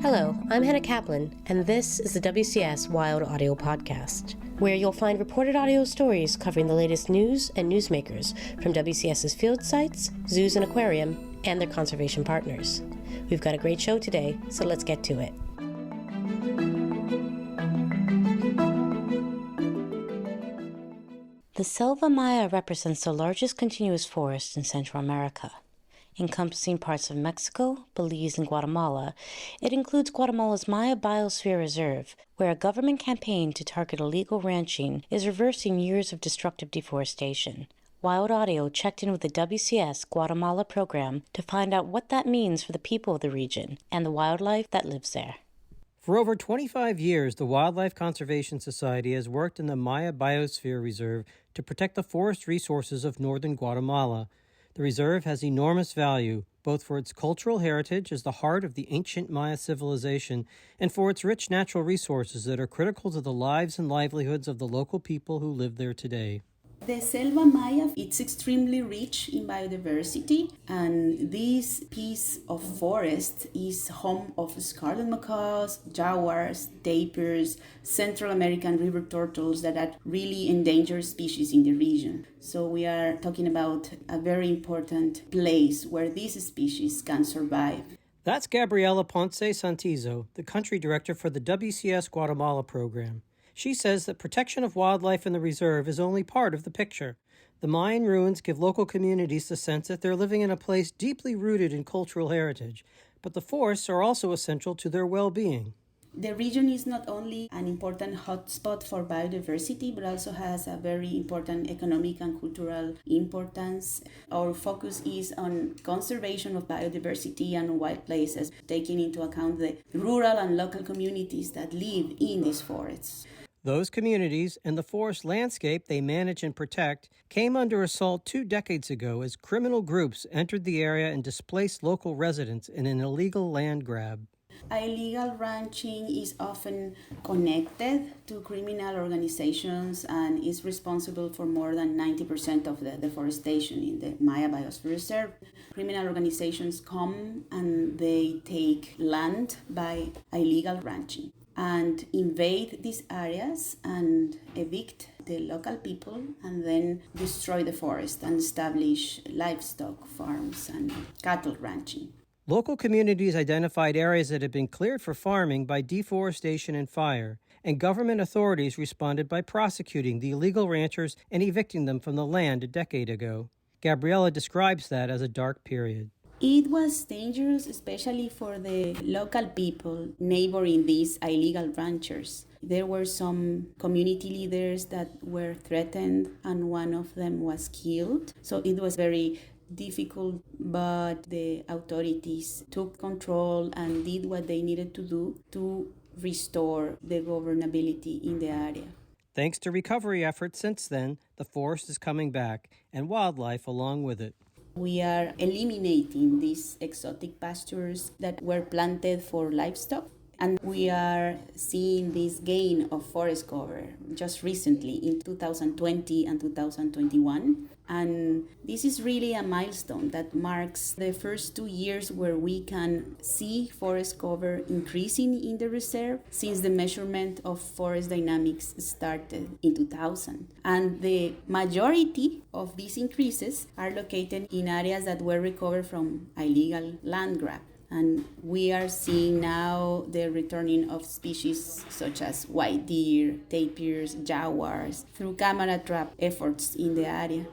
Hello, I'm Hannah Kaplan, and this is the WCS Wild Audio Podcast, where you'll find reported audio stories covering the latest news and newsmakers from WCS's field sites, zoos and aquarium, and their conservation partners. We've got a great show today, so let's get to it. The Selva Maya represents the largest continuous forest in Central America. Encompassing parts of Mexico, Belize, and Guatemala, it includes Guatemala's Maya Biosphere Reserve, where a government campaign to target illegal ranching is reversing years of destructive deforestation. Wild Audio checked in with the WCS Guatemala program to find out what that means for the people of the region and the wildlife that lives there. For over 25 years, the Wildlife Conservation Society has worked in the Maya Biosphere Reserve to protect the forest resources of northern Guatemala. The reserve has enormous value, both for its cultural heritage as the heart of the ancient Maya civilization and for its rich natural resources that are critical to the lives and livelihoods of the local people who live there today. The Selva Maya, it's extremely rich in biodiversity, and this piece of forest is home of scarlet macaws, jaguars, tapirs, Central American river turtles that are really endangered species in the region. So we are talking about a very important place where these species can survive. That's Gabriela Ponce Santizo, the country director for the WCS Guatemala program. She says that protection of wildlife in the reserve is only part of the picture. The Mayan ruins give local communities the sense that they're living in a place deeply rooted in cultural heritage, but the forests are also essential to their well-being. The region is not only an important hotspot for biodiversity, but also has a very important economic and cultural importance. Our focus is on conservation of biodiversity and wild places, taking into account the rural and local communities that live in these forests. Those communities and the forest landscape they manage and protect came under assault 2 decades ago as criminal groups entered the area and displaced local residents in an illegal land grab. Illegal ranching is often connected to criminal organizations and is responsible for more than 90% of the deforestation in the Maya Biosphere Reserve. Criminal organizations come and they take land by illegal ranching and invade these areas and evict the local people and then destroy the forest and establish livestock farms and cattle ranching. Local communities identified areas that had been cleared for farming by deforestation and fire, and government authorities responded by prosecuting the illegal ranchers and evicting them from the land a decade ago. Gabriela describes that as a dark period. It was dangerous, especially for the local people neighboring these illegal ranchers. There were some community leaders that were threatened, and one of them was killed. So it was very difficult, but the authorities took control and did what they needed to do to restore the governability in the area. Thanks to recovery efforts since then, the forest is coming back, and wildlife along with it. We are eliminating these exotic pastures that were planted for livestock, and we are seeing this gain of forest cover just recently in 2020 and 2021. And this is really a milestone that marks the first 2 years where we can see forest cover increasing in the reserve since the measurement of forest dynamics started in 2000. And the majority of these increases are located in areas that were recovered from illegal land grab. And we are seeing now the returning of species such as white deer, tapirs, jaguars through camera trap efforts in the area.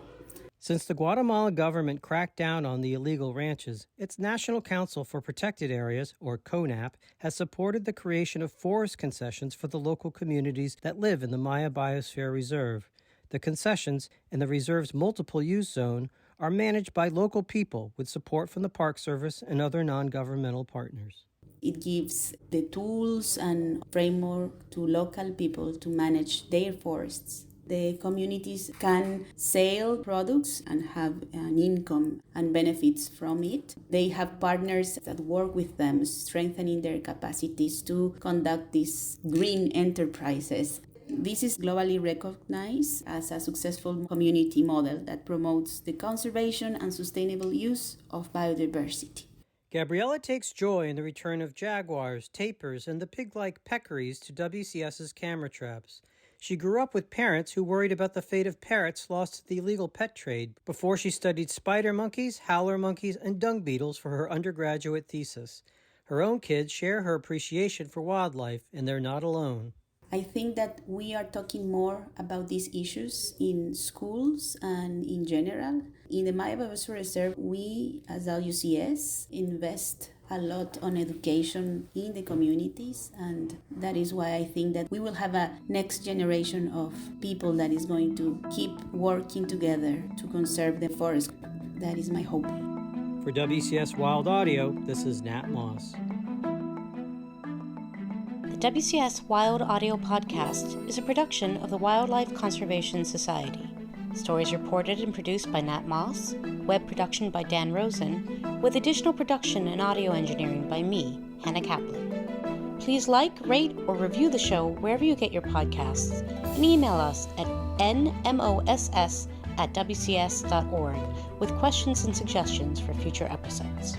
Since the Guatemala government cracked down on the illegal ranches, its National Council for Protected Areas, or CONAP, has supported the creation of forest concessions for the local communities that live in the Maya Biosphere Reserve. The concessions in the reserve's multiple-use zone are managed by local people with support from the Park Service and other non-governmental partners. It gives the tools and framework to local people to manage their forests. The communities can sell products and have an income and benefits from it. They have partners that work with them, strengthening their capacities to conduct these green enterprises. This is globally recognized as a successful community model that promotes the conservation and sustainable use of biodiversity. Gabriela takes joy in the return of jaguars, tapirs, and the pig-like peccaries to WCS's camera traps. She grew up with parents who worried about the fate of parrots lost to the illegal pet trade before she studied spider monkeys, howler monkeys, and dung beetles for her undergraduate thesis. Her own kids share her appreciation for wildlife, and they're not alone. I think that we are talking more about these issues in schools and in general. In the Maya Biosphere Reserve, we as WCS invest a lot on education in the communities, and that is why I think that we will have a next generation of people that is going to keep working together to conserve the forest. That is my hope. For WCS Wild Audio, this is Nat Moss. The WCS Wild Audio Podcast is a production of the Wildlife Conservation Society. Stories reported and produced by Nat Moss, web production by Dan Rosen, with additional production and audio engineering by me, Hannah Kaplan. Please like, rate, or review the show wherever you get your podcasts, and email us at nmoss@wcs.org with questions and suggestions for future episodes.